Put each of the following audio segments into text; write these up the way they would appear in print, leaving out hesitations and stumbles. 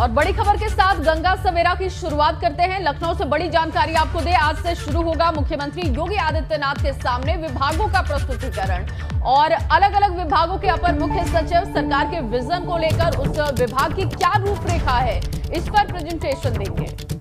और बड़ी खबर के साथ गंगा सवेरा की शुरुआत करते हैं। लखनऊ से बड़ी जानकारी आपको दे, आज से शुरू होगा मुख्यमंत्री योगी आदित्यनाथ के सामने विभागों का प्रस्तुतिकरण और अलग अलग विभागों के अपर मुख्य सचिव सरकार के विजन को लेकर उस विभाग की क्या रूपरेखा है, इस पर प्रेजेंटेशन देंगे।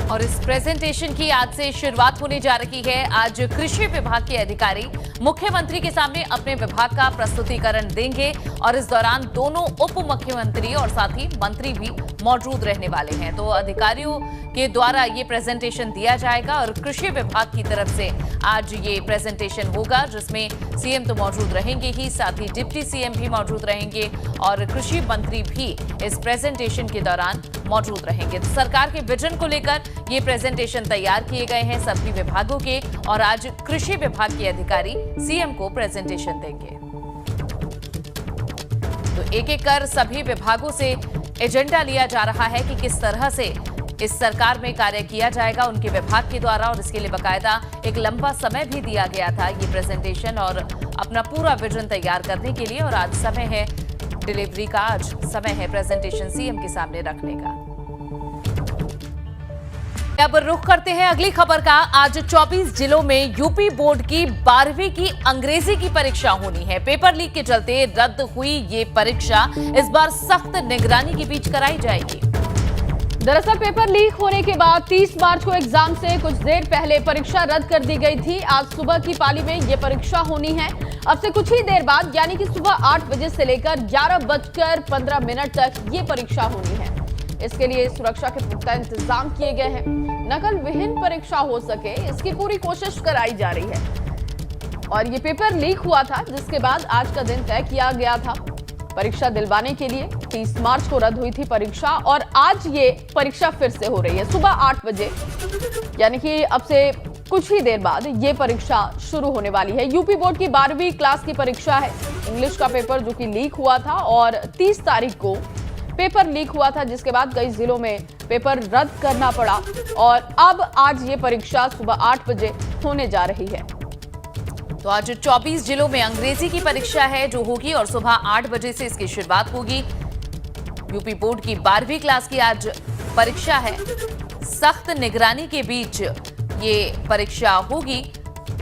और इस प्रेजेंटेशन की आज से शुरुआत होने जा रही है। आज कृषि विभाग के अधिकारी मुख्यमंत्री के सामने अपने विभाग का प्रस्तुतिकरण देंगे और इस दौरान दोनों उप मुख्यमंत्री और साथ ही मंत्री भी मौजूद रहने वाले हैं। तो अधिकारियों के द्वारा ये प्रेजेंटेशन दिया जाएगा और कृषि विभाग की तरफ से आज ये प्रेजेंटेशन होगा, जिसमें सीएम तो मौजूद रहेंगे ही, साथ ही डिप्टी सीएम भी मौजूद रहेंगे और कृषि मंत्री भी इस प्रेजेंटेशन के दौरान मौजूद रहेंगे। तो सरकार के विजन को लेकर ये प्रेजेंटेशन तैयार किए गए हैं सभी विभागों के और आज कृषि विभाग के अधिकारी सीएम को प्रेजेंटेशन देंगे। तो एक एक कर सभी विभागों से एजेंडा लिया जा रहा है कि किस तरह से इस सरकार में कार्य किया जाएगा उनके विभाग के द्वारा, और इसके लिए बकायदा एक लंबा समय भी दिया गया था ये प्रेजेंटेशन और अपना पूरा विजन तैयार करने के लिए। और आज समय है डिलीवरी का, आज समय है प्रेजेंटेशन सीएम के सामने रखने का। अब रुख करते हैं अगली खबर का। आज 24 जिलों में यूपी बोर्ड की 12वीं की अंग्रेजी की परीक्षा होनी है। पेपर लीक के चलते रद्द हुई ये परीक्षा इस बार सख्त निगरानी के बीच कराई जाएगी। दरअसल पेपर लीक होने के बाद 30 मार्च को एग्जाम से कुछ देर पहले परीक्षा रद्द कर दी गई थी। आज सुबह की पाली में ये परीक्षा होनी है। अब से कुछ ही देर बाद यानी कि सुबह 8 बजे से लेकर 11:15 तक ये परीक्षा होनी है। इसके लिए सुरक्षा के पुख्ता इंतजाम किए गए हैं। नकल विहीन परीक्षा हो सके, इसकी पूरी कोशिश कराई जा रही है। और ये पेपर लीक हुआ था, जिसके बाद आज का दिन तय किया गया था परीक्षा दिलवाने के लिए। 30 मार्च को रद्द हुई थी परीक्षा और आज ये परीक्षा फिर से हो रही है सुबह 8 बजे, यानी कि अब से कुछ ही देर बाद ये परीक्षा शुरू होने वाली है। यूपी बोर्ड की 12वीं क्लास की परीक्षा है। इंग्लिश का पेपर जो कि लीक हुआ था और 30 तारीख को पेपर लीक हुआ था, जिसके बाद कई जिलों में पेपर रद्द करना पड़ा और अब आज ये परीक्षा सुबह 8 बजे होने जा रही है। तो आज 24 जिलों में अंग्रेजी की परीक्षा है जो होगी और सुबह 8 बजे से इसकी शुरुआत होगी। यूपी बोर्ड की 12वीं क्लास की आज परीक्षा है। सख्त निगरानी के बीच ये परीक्षा होगी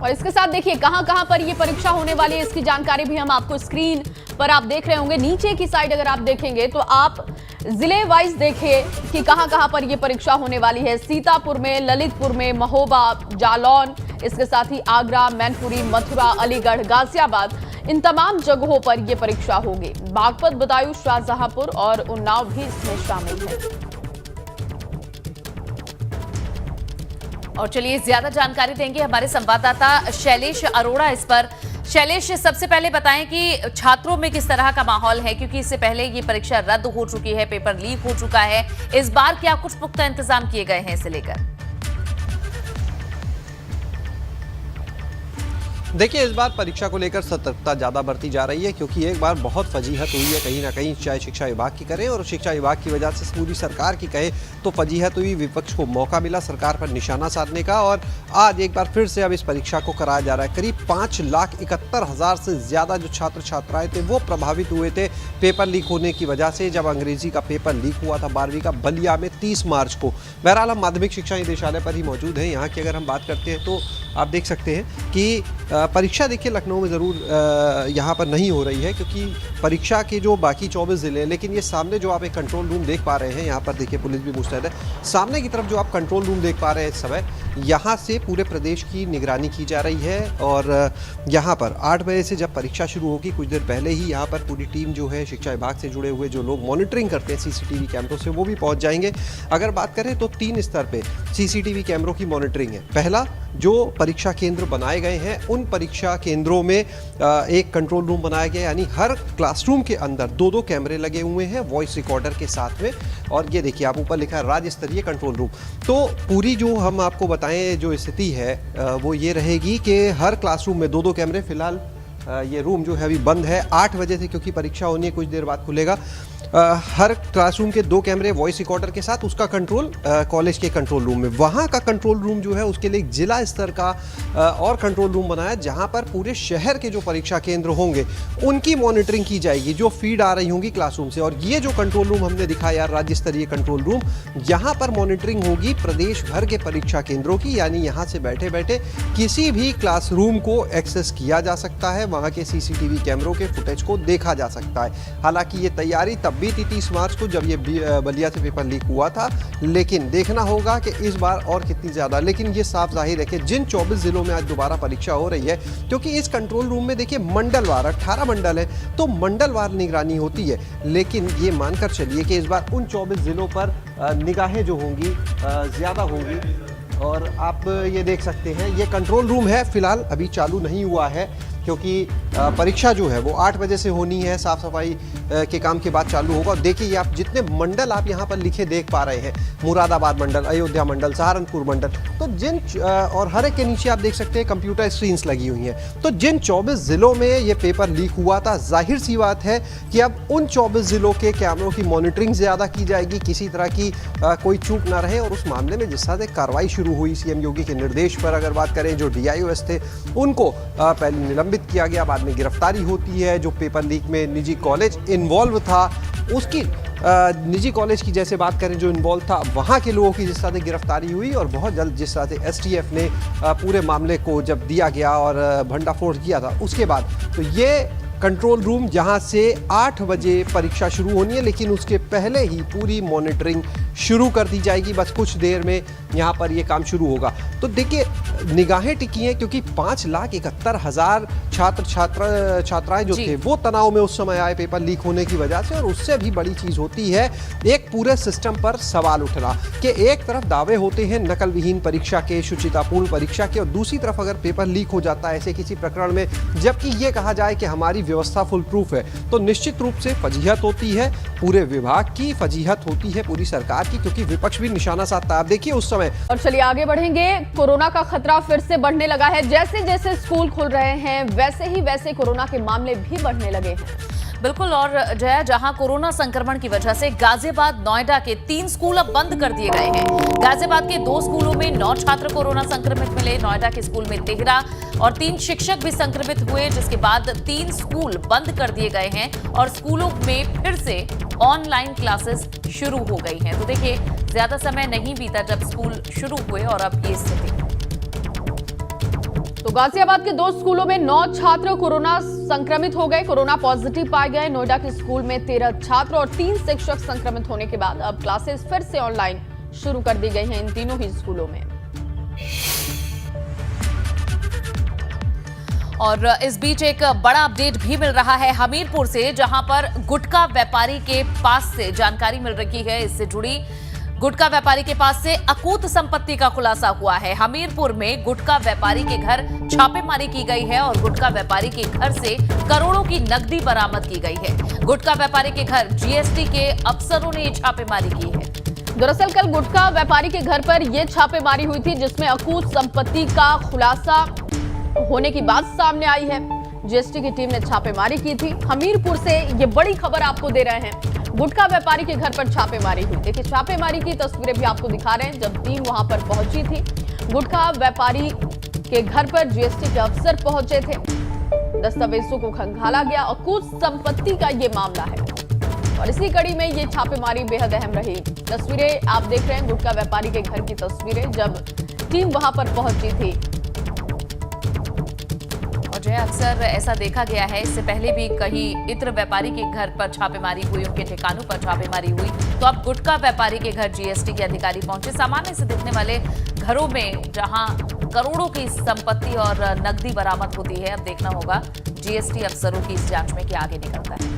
और इसके साथ देखिए कहां पर ये परीक्षा होने वाली है, इसकी जानकारी भी हम आपको स्क्रीन पर आप देख रहे होंगे। नीचे की साइड अगर आप देखेंगे तो आप जिले वाइज देखिए कि कहां पर ये परीक्षा होने वाली है। सीतापुर में, ललितपुर में, महोबा, जालौन, इसके साथ ही आगरा, मैनपुरी, मथुरा, अलीगढ़, गाजियाबाद, इन तमाम जगहों पर यह परीक्षा होगी। बागपत, बदायूं, शाहजहांपुर और उन्नाव भी इसमें शामिल है। और चलिए ज्यादा जानकारी देंगे हमारे संवाददाता शैलेश अरोड़ा इस पर। शैलेश, सबसे पहले बताएं कि छात्रों में किस तरह का माहौल है, क्योंकि इससे पहले ये परीक्षा रद्द हो चुकी है, पेपर लीक हो चुका है। इस बार क्या कुछ पुख्ता इंतजाम किए गए हैं इसे लेकर? देखिए, इस बार परीक्षा को लेकर सतर्कता ज़्यादा बरती जा रही है, क्योंकि एक बार बहुत फजीहत हुई है कहीं ना कहीं, चाहे शिक्षा विभाग की करें और शिक्षा विभाग की वजह से पूरी सरकार की कहे तो फजीहत हुई। विपक्ष को मौका मिला सरकार पर निशाना साधने का और आज एक बार फिर से अब इस परीक्षा को कराया जा रहा है। करीब 5,71,000 से ज़्यादा जो छात्र छात्राएँ थे वो प्रभावित हुए थे पेपर लीक होने की वजह से, जब अंग्रेजी का पेपर लीक हुआ था 12वीं का बलिया में 30 मार्च को। बहरहाल हम माध्यमिक शिक्षा निदेशालय पर ही मौजूद हैं। यहाँ की अगर हम बात करते हैं तो आप देख सकते हैं कि परीक्षा देखिए लखनऊ में ज़रूर यहाँ पर नहीं हो रही है, क्योंकि परीक्षा के जो बाकी 24 ज़िले हैं, लेकिन ये सामने जो आप एक कंट्रोल रूम देख पा रहे हैं, यहाँ पर देखिए पुलिस भी मुस्तैद है। सामने की तरफ जो आप कंट्रोल रूम देख पा रहे हैं इस समय, यहाँ से पूरे प्रदेश की निगरानी की जा रही है। और यहाँ पर 8 बजे से जब परीक्षा शुरू होगी, कुछ देर पहले ही यहाँ पर पूरी टीम जो है शिक्षा विभाग से जुड़े हुए जो लोग मॉनिटरिंग करते हैं सीसीटीवी कैमरों से, वो भी पहुँच जाएंगे। अगर बात करें तो 3 स्तर पर सीसीटीवी कैमरों की मॉनिटरिंग है। पहला, जो परीक्षा केंद्र बनाए गए हैं उन परीक्षा केंद्रों में एक कंट्रोल रूम बनाया गया, यानी हर क्लासरूम के अंदर 2-2 कैमरे लगे हुए हैं वॉइस रिकॉर्डर के साथ में। और ये देखिए आप ऊपर लिखा है राज्य स्तरीय कंट्रोल रूम। तो पूरी जो हम आपको बताएं जो स्थिति है वो ये रहेगी कि हर क्लासरूम में 2-2 कैमरे। फिलहाल ये रूम जो है अभी बंद है 8 बजे से, क्योंकि परीक्षा होनी है, कुछ देर बाद खुलेगा। हर क्लासरूम के 2 कैमरे वॉइस रिकॉर्डर के साथ, उसका कंट्रोल कॉलेज के कंट्रोल रूम में। वहाँ का कंट्रोल रूम जो है उसके लिए एक जिला स्तर का और कंट्रोल रूम बनाया, जहाँ पर पूरे शहर के जो परीक्षा केंद्र होंगे उनकी मॉनिटरिंग की जाएगी, जो फीड आ रही होंगी क्लासरूम से। और ये जो कंट्रोल रूम हमने दिखाया, राज्य स्तरीय कंट्रोल रूम, यहाँ पर मॉनिटरिंग होगी प्रदेश भर के परीक्षा केंद्रों की, यानी यहाँ से बैठे बैठे किसी भी क्लासरूम को एक्सेस किया जा सकता है, वहाँ के सीसीटीवी कैमरों के फुटेज को देखा जा सकता है। हालांकि ये तैयारी तब भी थी 30 मार्च को, जब ये बलिया से पेपर लीक हुआ था, लेकिन देखना होगा कि इस बार और कितनी ज़्यादा। लेकिन ये साफ जाहिर है कि जिन 24 जिलों में आज दोबारा परीक्षा हो रही है, क्योंकि इस कंट्रोल रूम में देखिए मंडलवार 18 मंडल है, तो मंडलवार निगरानी होती है। लेकिन ये मानकर चलिए कि इस बार उन 24 जिलों पर निगाहें जो होंगी ज़्यादा होंगी। और आप ये देख सकते हैं, ये कंट्रोल रूम है, फिलहाल अभी चालू नहीं हुआ है, क्योंकि परीक्षा जो है वो 8 बजे से होनी है, साफ़ सफाई के काम के बाद चालू होगा। और देखिए आप जितने मंडल आप यहाँ पर लिखे देख पा रहे हैं, मुरादाबाद मंडल, अयोध्या मंडल, सहारनपुर मंडल, तो जिन और हर एक के नीचे आप देख सकते हैं कंप्यूटर स्क्रीन्स लगी हुई हैं। तो जिन 24 ज़िलों में ये पेपर लीक हुआ था, जाहिर सी बात है कि अब उन 24 ज़िलों के कैमरों की मॉनिटरिंग ज़्यादा की जाएगी, किसी तरह की कोई चूक ना रहे। और उस मामले में जिस तरह से कार्रवाई शुरू हुई सीएम योगी के निर्देश पर, अगर बात करें, जो DIOS थे उनको पहले निलंबित किया गया, बाद में गिरफ्तारी होती है। जो पेपर लीक में निजी कॉलेज इन्वॉल्व था, उसकी निजी कॉलेज की जैसे बात करें जो इन्वॉल्व था, वहाँ के लोगों की जिस तरह से गिरफ्तारी हुई, और बहुत जल्द जिस तरह से STF ने पूरे मामले को जब दिया गया और भंडाफोड़ किया था, उसके बाद तो ये कंट्रोल रूम जहां से 8 बजे परीक्षा शुरू होनी है, लेकिन उसके पहले ही पूरी मॉनिटरिंग शुरू कर दी जाएगी। बस कुछ देर में यहाँ पर ये काम शुरू होगा। तो देखिए निगाहें टिकी हैं, क्योंकि 5,71,000 छात्राएं जो थे वो तनाव में उस समय आए पेपर लीक होने की वजह से। और उससे भी बड़ी चीज होती है एक पूरे सिस्टम पर सवाल उठना, कि एक तरफ दावे होते हैं नकल विहीन परीक्षा के, शुचितापूर्ण परीक्षा के, और दूसरी तरफ अगर पेपर लीक हो जाता है ऐसे किसी प्रकरण में, जबकि ये कहा जाए कि हमारी व्यवस्था फुल प्रूफ है, तो निश्चित रूप से फजीहत होती है पूरे विभाग की, फजीहत होती है पूरी सरकार की, क्योंकि विपक्ष भी निशाना साधता है। आप देखिए उस समय। और चलिए आगे बढ़ेंगे। कोरोना का खतरा फिर से बढ़ने लगा है। जैसे जैसे स्कूल खुल रहे हैं, वैसे कोरोना के मामले भी बढ़ने लगे हैं। बिल्कुल। और जया, जहां कोरोना संक्रमण की वजह से गाजियाबाद, नोएडा के 3 स्कूल अब बंद कर दिए गए हैं। गाजियाबाद के 2 स्कूलों में 9 छात्र कोरोना संक्रमित मिले, नोएडा के स्कूल में 13 और 3 शिक्षक भी संक्रमित हुए, जिसके बाद 3 स्कूल बंद कर दिए गए हैं और स्कूलों में फिर से ऑनलाइन क्लासेस शुरू हो गई हैं। तो देखिए, ज्यादा समय नहीं बीता जब स्कूल शुरू हुए और अब ये स्थिति। तो गाजियाबाद के 2 स्कूलों में 9 छात्र कोरोना संक्रमित हो गए, कोरोना पॉजिटिव पाए गए। नोएडा के स्कूल में 13 छात्र और 3 शिक्षक संक्रमित होने के बाद अब क्लासेस फिर से ऑनलाइन शुरू कर दी गई हैं इन तीनों ही स्कूलों में। और इस बीच एक बड़ा अपडेट भी मिल रहा है हमीरपुर से, जहां पर गुटखा व्यापारी के पास से जानकारी मिल रही है। इससे जुड़ी गुटखा व्यापारी के पास से अकूत संपत्ति का खुलासा हुआ है। हमीरपुर में गुटखा व्यापारी के घर छापेमारी की गई है और गुटखा व्यापारी के घर से करोड़ों की नकदी बरामद की गई है। गुटखा व्यापारी के घर GST के अफसरों ने छापेमारी की है। दरअसल कल गुटखा व्यापारी के घर पर यह छापेमारी हुई थी, जिसमें अकूत संपत्ति का खुलासा होने की बात सामने आई है। GST की टीम ने छापेमारी की थी। हमीरपुर से ये बड़ी खबर आपको दे रहे हैं। गुटखा व्यापारी के घर पर छापेमारी हुई। देखिए छापेमारी की तस्वीरें भी आपको दिखा रहे हैं, जब टीम वहां पर पहुंची थी। गुटखा व्यापारी के घर पर GST के अफसर पहुंचे थे, दस्तावेजों को खंगाला गया। अकूत संपत्ति का ये मामला है और इसी कड़ी में ये छापेमारी बेहद अहम रही। तस्वीरें आप देख रहे हैं गुटखा व्यापारी के घर की तस्वीरें, जब टीम वहां पर पहुंची थी। जो है अक्सर ऐसा देखा गया है, इससे पहले भी कहीं इत्र व्यापारी के घर पर छापेमारी हुई, उनके ठिकानों पर छापेमारी हुई। तो अब गुटखा व्यापारी के घर GST के अधिकारी पहुंचे। सामान्य से दिखने वाले घरों में जहां करोड़ों की संपत्ति और नकदी बरामद होती है, अब देखना होगा GST अफसरों की इस जांच में क्या आगे निकलता है।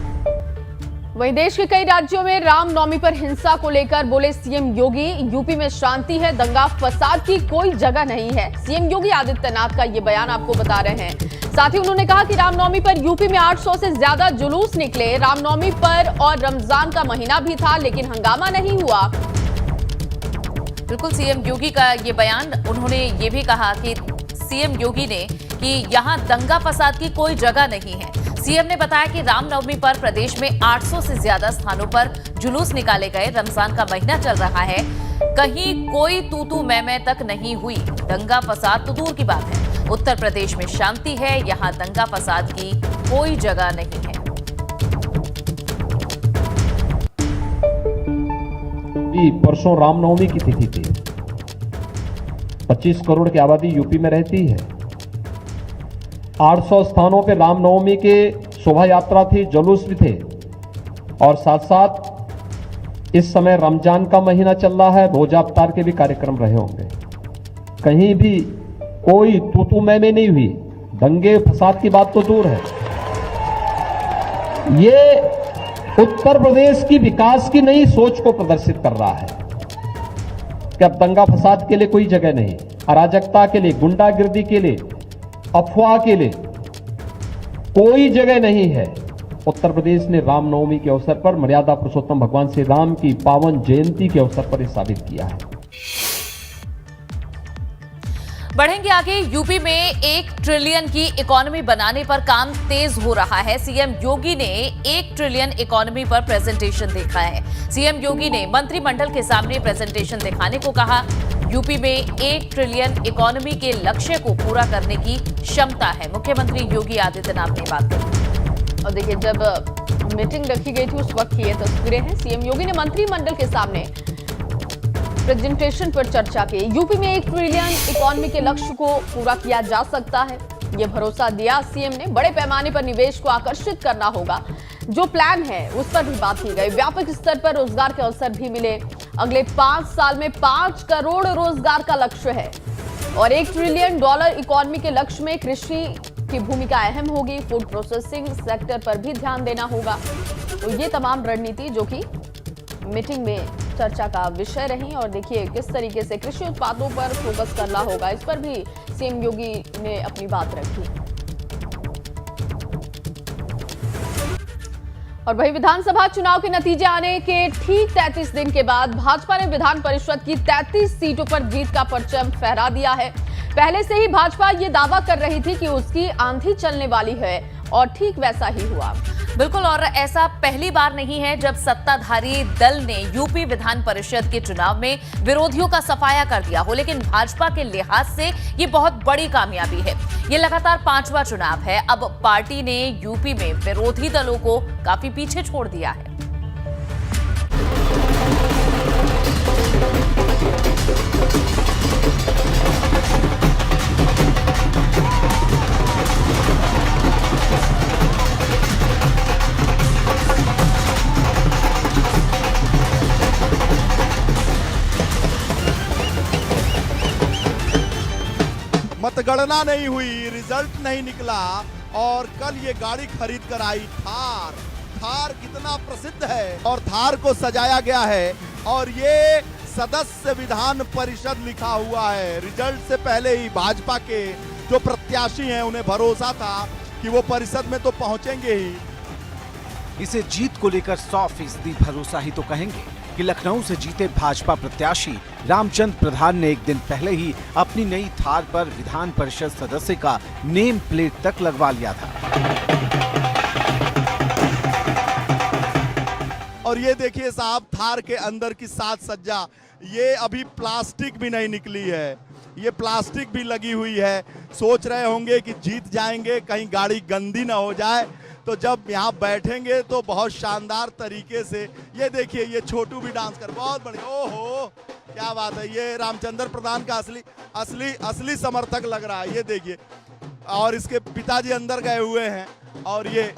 वहीं देश के कई राज्यों में रामनवमी पर हिंसा को लेकर बोले सीएम योगी, यूपी में शांति है, दंगा फसाद की कोई जगह नहीं है। सीएम योगी आदित्यनाथ का ये बयान आपको बता रहे हैं। साथ ही उन्होंने कहा कि रामनवमी पर यूपी में 800 से ज्यादा जुलूस निकले। रामनवमी पर और रमजान का महीना भी था, लेकिन हंगामा नहीं हुआ। बिल्कुल, सीएम योगी का ये बयान। उन्होंने ये भी कहा कि सीएम योगी ने कि यहां दंगा फसाद की कोई जगह नहीं है। सीएम ने बताया कि रामनवमी पर प्रदेश में 800 से ज्यादा स्थानों पर जुलूस निकाले गए। रमजान का महीना चल रहा है, कहीं कोई तू मैं तक नहीं हुई। दंगा फसाद तो दूर की बात है, उत्तर प्रदेश में शांति है, यहां दंगा फसाद की कोई जगह नहीं है। परसों रामनवमी की तिथि थी। 25 करोड़ की आबादी यूपी में रहती है। 800 स्थानों पे रामनवमी के शोभा यात्रा थी, जुलूस भी थे, और साथ साथ इस समय रमजान का महीना चल रहा है, रोजा अफ्तार के भी कार्यक्रम रहे होंगे। कहीं भी कोई तू मैं नहीं हुई। दंगे फसाद की बात तो दूर है। ये उत्तर प्रदेश की विकास की नई सोच को प्रदर्शित कर रहा है कि अब दंगा फसाद के लिए कोई जगह नहीं, अराजकता के लिए, गुंडागिर्दी के लिए, अफवाह के लिए कोई जगह नहीं है। उत्तर प्रदेश ने रामनवमी के अवसर पर, मर्यादा पुरुषोत्तम भगवान श्री राम की पावन जयंती के अवसर पर यह साबित किया है। बढ़ेंगे आगे। यूपी में 1 ट्रिलियन की इकोनॉमी बनाने पर काम तेज हो रहा है। सीएम योगी ने 1 ट्रिलियन इकोनॉमी पर प्रेजेंटेशन देखा है। सीएम योगी ने मंत्रिमंडल के सामने प्रेजेंटेशन दिखाने को कहा। यूपी में 1 ट्रिलियन इकोनॉमी के लक्ष्य को पूरा करने की क्षमता है, मुख्यमंत्री योगी आदित्यनाथ ने बात कही। और देखिए, जब मीटिंग रखी गई थी उस वक्त की ये तस्वीरें हैं। सीएम योगी ने मंत्रिमंडल के सामने प्रेजेंटेशन पर चर्चा की। यूपी में 1 ट्रिलियन इकोनॉमी के लक्ष्य को पूरा किया जा सकता है, ये भरोसा दिया सीएम ने। बड़े पैमाने पर निवेश को आकर्षित करना होगा, जो प्लान है उस पर भी बात की गई। व्यापक स्तर पर रोजगार के अवसर भी मिले। अगले 5 साल में 5 करोड़ रोजगार का लक्ष्य है और $1 ट्रिलियन इकोनॉमी के लक्ष्य में कृषि की भूमिका अहम होगी। फूड प्रोसेसिंग सेक्टर पर भी ध्यान देना होगा। तो ये तमाम रणनीति जो कि मीटिंग में चर्चा का विषय रही। और देखिए किस तरीके से कृषि उत्पादों पर फोकस करना होगा, इस पर भी सीएम योगी ने अपनी बात रखी। और वही विधानसभा चुनाव के नतीजे आने के ठीक 33 दिन के बाद भाजपा ने विधान परिषद की 33 सीटों पर जीत का परचम फहरा दिया है। पहले से ही भाजपा ये दावा कर रही थी कि उसकी आंधी चलने वाली है और ठीक वैसा ही हुआ। बिल्कुल, और ऐसा पहली बार नहीं है जब सत्ताधारी दल ने यूपी विधान परिषद के चुनाव में विरोधियों का सफाया कर दिया हो, लेकिन भाजपा के लिहाज से ये बहुत बड़ी कामयाबी है। ये लगातार 5वां चुनाव है। अब पार्टी ने यूपी में विरोधी दलों को काफी पीछे छोड़ दिया है। मतगणना नहीं हुई, रिजल्ट नहीं निकला और कल ये गाड़ी खरीद कर आई थार। थार कितना प्रसिद्ध है और थार को सजाया गया है और ये सदस्य विधान परिषद लिखा हुआ है। रिजल्ट से पहले ही भाजपा के जो प्रत्याशी हैं उन्हें भरोसा था कि वो परिषद में तो पहुंचेंगे ही। इसे जीत को लेकर 100% भरोसा ही तो कहेंगे कि लखनऊ से जीते भाजपा प्रत्याशी रामचंद्र प्रधान ने एक दिन पहले ही अपनी नई थार पर विधान परिषद सदस्य का नेम प्लेट तक लगवा लिया था। और ये देखिए साहब, थार के अंदर की साज सज्जा, ये अभी प्लास्टिक भी नहीं निकली है, ये प्लास्टिक भी लगी हुई है। सोच रहे होंगे कि जीत जाएंगे, कहीं गाड़ी गंदी ना हो जाए, तो जब यहाँ बैठेंगे तो बहुत शानदार तरीके से। ये देखिए, ये छोटू भी डांस कर, बहुत बढ़िया। ओहो क्या बात है, ये रामचंद्र प्रधान का असली समर्थक लग रहा है। ये देखिए, और इसके पिताजी अंदर गए हुए हैं और ये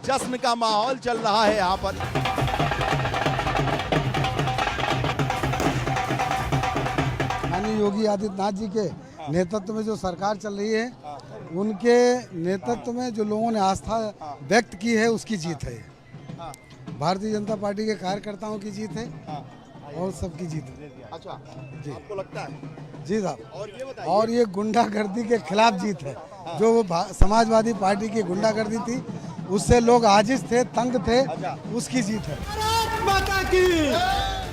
जश्न का माहौल चल रहा है यहाँ पर। माननीय योगी आदित्यनाथ जी के नेतृत्व में जो सरकार चल रही है, उनके नेतृत्व में जो लोगों ने आस्था व्यक्त की है, उसकी जीत है। भारतीय जनता पार्टी के कार्यकर्ताओं की जीत है और सबकी जीत है। अच्छा जी, आपको लगता है? जी साहब। और ये गुंडागर्दी के खिलाफ जीत है। जो वो समाजवादी पार्टी की गुंडागर्दी थी, उससे लोग आजिज थे, तंग थे, उसकी जीत है।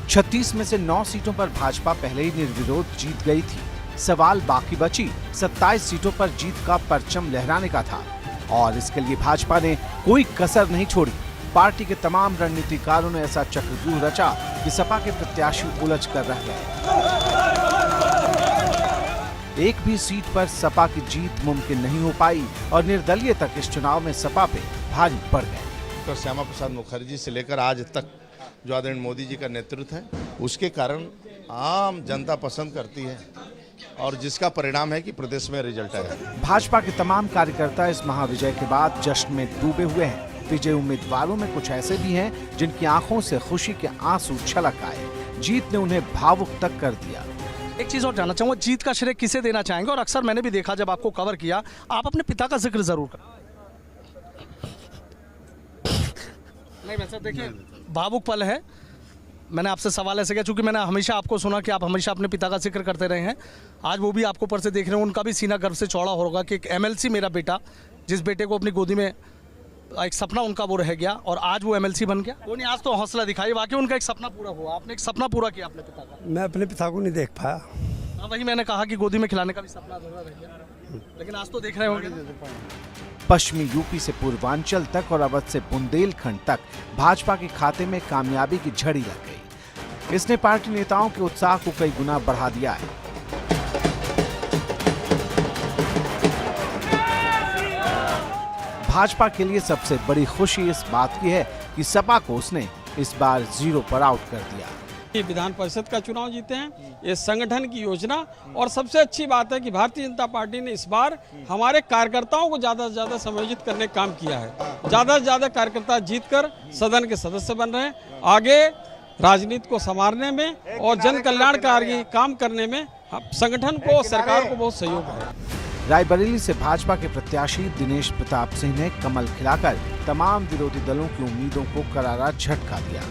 36 में से 9 सीटों पर भाजपा पहले ही निर्विरोध जीत गई थी। सवाल बाकी बची 27 सीटों पर जीत का परचम लहराने का था। और इसके लिए भाजपा ने कोई कसर नहीं छोड़ी। पार्टी के तमाम रणनीतिकारों ने ऐसा चक्रव्यूह रचा कि सपा के प्रत्याशी उलझ कर रह गए। एक भी सीट पर सपा की जीत मुमकिन नहीं हो पाई और निर्दलीय तक इस चुनाव में सपा पे भारी पड़ गए। डॉक्टर श्यामा प्रसाद मुखर्जी से लेकर आज तक जो आदरणीय मोदी जी का नेतृत्व है, उसके कारण आम जनता पसंद करती है और जिसका परिणाम है कि प्रदेश में रिजल्ट आया। भाजपा के तमाम कार्यकर्ता इस महाविजय के बाद जश्न में डूबे हुए हैं। विजयी उम्मीदवारों में कुछ ऐसे भी हैं जिनकी आंखों से खुशी के आंसू छलक आए। जीत ने उन्हें भावुक तक कर दिया। एक चीज और जानना चाहूंगा, जीत का श्रेय किसे देना चाहेंगे? और अक्सर मैंने भी देखा जब आपको कवर किया, आप अपने पिता का जिक्र जरूर करें। नहीं वैसे देखिए भावुक पल है। मैंने आपसे सवाल ऐसे किया क्योंकि मैंने हमेशा आपको सुना कि आप हमेशा अपने पिता का जिक्र करते रहे हैं। आज वो भी आपको ऊपर से देख रहे हैं, उनका भी सीना गर्व से चौड़ा होगा कि एक एमएलसी मेरा बेटा, जिस बेटे को अपनी गोदी में एक सपना उनका वो रह गया और आज वो एमएलसी बन गया। वो नहीं, आज तो हौसला दिखाई, वाकई उनका एक सपना पूरा हुआ। आपने एक सपना पूरा किया अपने पिता का। मैं अपने पिता को नहीं देख पाया। हाँ वही मैंने कहा कि गोदी में खिलाने का भी सपना अधूरा रह गया, लेकिन आज तो देख रहे होंगे। पश्चिमी यूपी से पूर्वांचल तक और अवध से बुंदेलखंड तक भाजपा के खाते में कामयाबी की झड़ी लग गई। इसने पार्टी नेताओं के उत्साह को कई गुना बढ़ा दिया है। भाजपा के लिए सबसे बड़ी खुशी इस बात की है कि सपा को उसने इस बार 0 पर आउट कर दिया। ये विधान परिषद का चुनाव जीते हैं, ये संगठन की योजना, और सबसे अच्छी बात है कि भारतीय जनता पार्टी ने इस बार हमारे कार्यकर्ताओं को ज़्यादा से ज़्यादा समायोजित करने का काम किया है। ज़्यादा से ज़्यादा कार्यकर्ता जीतकर सदन के सदस्य बन रहे हैं। आगे राजनीति को संवारने में और जन कल्याणकारी काम करने में संगठन को, सरकार को बहुत सहयोग है। रायबरेली से भाजपा के प्रत्याशी दिनेश प्रताप सिंह ने कमल खिलाकर तमाम विरोधी दलों की उम्मीदों को करारा झटका दिया।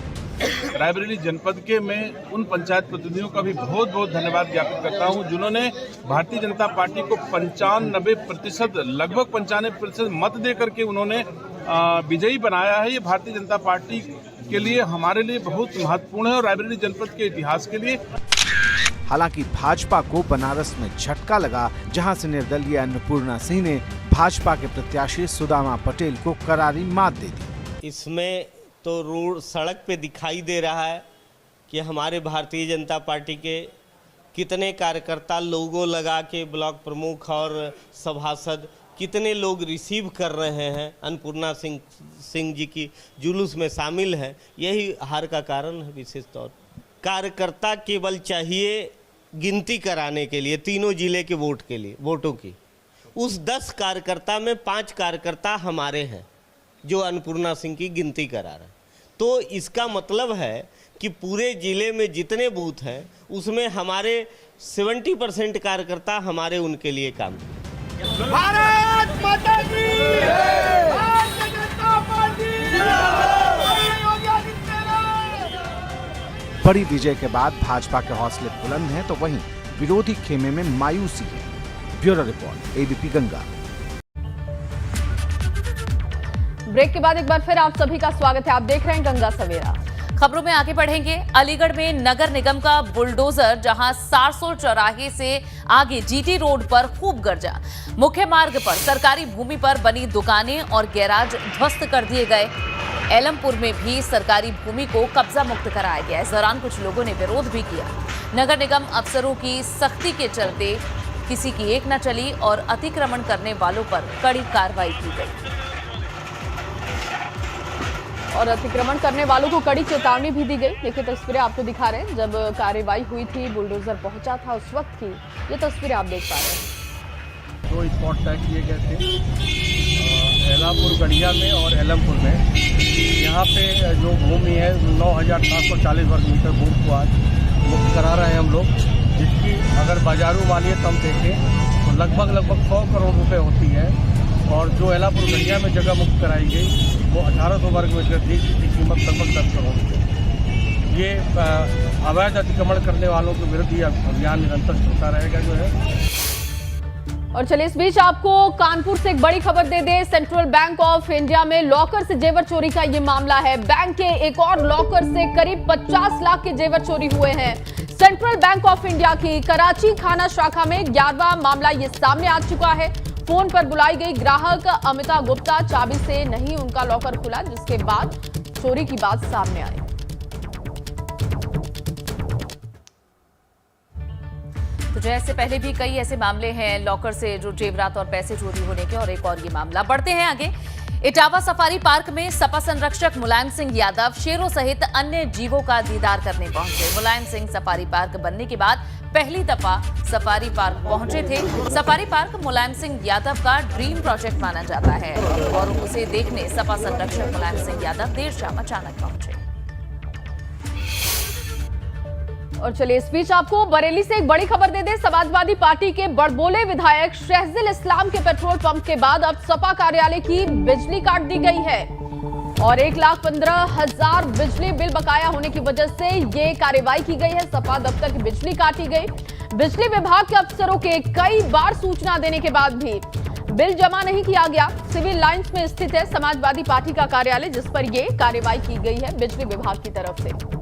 रायबरेली जनपद के मैं उन पंचायत प्रतिनिधियों का भी बहुत बहुत धन्यवाद ज्ञापित करता हूं जिन्होंने भारतीय जनता पार्टी को 95% लगभग 95% मत दे करके उन्होंने विजयी बनाया है। ये भारतीय जनता पार्टी के लिए, हमारे लिए बहुत महत्वपूर्ण है और रायबरेली जनपद के इतिहास के लिए। हालांकि भाजपा को बनारस में झटका लगा, जहां से निर्दलीय अन्नपूर्णा सिंह ने भाजपा के प्रत्याशी सुदामा पटेल को करारी मात दे दी। इसमें तो रोड सड़क पे दिखाई दे रहा है कि हमारे भारतीय जनता पार्टी के कितने कार्यकर्ता लोगों लगा के ब्लॉक प्रमुख और सभासद कितने लोग रिसीव कर रहे हैं, अन्नपूर्णा सिंह जी की जुलूस में शामिल हैं। यही हार का कारण है। विशेष तौर कार्यकर्ता केवल चाहिए गिनती कराने के लिए, तीनों जिले के वोट के लिए, वोटों की, उस 10 कार्यकर्ता में 5 कार्यकर्ता हमारे हैं जो अन्नपूर्णा सिंह की गिनती करा रहे हैं। तो इसका मतलब है कि पूरे जिले में जितने बूथ हैं उसमें हमारे 70% कार्यकर्ता हमारे उनके लिए काम करते हैं। भारत माता की जय! भारतीय जनता पार्टी बड़ी विजय के बाद भाजपा के हौसले बुलंद हैं, तो वहीं विरोधी खेमे में मायूसी है। Bureau report, ABP Ganga. Break के बाद एक बार फिर आप सभी का स्वागत है। आप देख रहे हैं गंगा सवेरा। खबरों में आगे बढ़ेंगे। अलीगढ़ में नगर निगम का बुलडोजर जहां सारसोल चौराहे से आगे जीटी रोड पर खूब गरजा। मुख्य मार्ग पर सरकारी भूमि पर बनी दुकानें और गैराज ध्वस्त कर दिए गए। एलमपुर में भी सरकारी भूमि को कब्जा मुक्त कराया गया। इस दौरान कुछ लोगों ने विरोध भी किया। नगर निगम अफसरों की सख्ती के चलते किसी की एक न चली और अतिक्रमण करने वालों पर कड़ी कार्रवाई की गई। और अतिक्रमण करने वालों को कड़ी चेतावनी भी दी गई। देखिए तस्वीरें आपको दिखा रहे हैं, जब कार्रवाई हुई थी, बुलडोजर पहुंचा था, उस वक्त की ये तस्वीरें आप देख पा रहे हैं। 2 स्पॉट तय किए गए थे, एलापुर गढ़िया में और एलमपुर में। यहाँ पे जो भूमि है 9,740 वर्ग मीटर भूमि को आज मुक्त करा रहे हैं हम लोग, जिसकी अगर बाजारू मालियत हम देखें तो लगभग 100 करोड़ रुपए होती है। और जो एलापुर गढ़िया में जगह मुक्त कराई गई वो 1800 वर्ग मीटर थी, जिसकी कीमत लगभग 10 करोड़ रुपये। ये अवैध अतिक्रमण करने वालों के विरुद्ध ये अभियान निरंतर चलता रहेगा जो है। और चलिए इस बीच आपको कानपुर से एक बड़ी खबर दे दे। सेंट्रल बैंक ऑफ इंडिया में लॉकर से जेवर चोरी का ये मामला है। बैंक के एक और लॉकर से करीब 50 लाख के जेवर चोरी हुए हैं। सेंट्रल बैंक ऑफ इंडिया की कराची खाना शाखा में 11वां मामला ये सामने आ चुका है। फोन पर बुलाई गई ग्राहक अमिता गुप्ता चाबी से नहीं उनका लॉकर खुला, जिसके बाद चोरी की बात सामने आई। तो जैसे पहले भी कई ऐसे मामले हैं लॉकर से जो जेवरात और पैसे चोरी होने के, और एक और ये मामला। बढ़ते हैं आगे। इटावा सफारी पार्क में सपा संरक्षक मुलायम सिंह यादव शेरों सहित अन्य जीवों का दीदार करने पहुंचे। मुलायम सिंह सफारी पार्क बनने के बाद पहली दफा सफारी पार्क पहुंचे थे। सफारी पार्क मुलायम सिंह यादव का ड्रीम प्रोजेक्ट माना जाता है और उसे देखने सपा संरक्षक मुलायम सिंह यादव देर शाम अचानक पहुंचे। और चलिए इस बीच आपको बरेली से एक बड़ी खबर दे दें। समाजवादी पार्टी के बड़बोले विधायक शहजिल इस्लाम के पेट्रोल पंप के बाद अब सपा कार्यालय की बिजली काट दी गई है और 1,15,000 बिजली बिल बकाया होने की वजह से ये कार्रवाई की गई है। सपा दफ्तर की बिजली काटी गई। बिजली विभाग के अफसरों के कई बार सूचना देने के बाद भी बिल जमा नहीं किया गया। सिविल लाइंस में स्थित है समाजवादी पार्टी का कार्यालय, जिस पर यह कार्रवाई की गई है बिजली विभाग की तरफ से।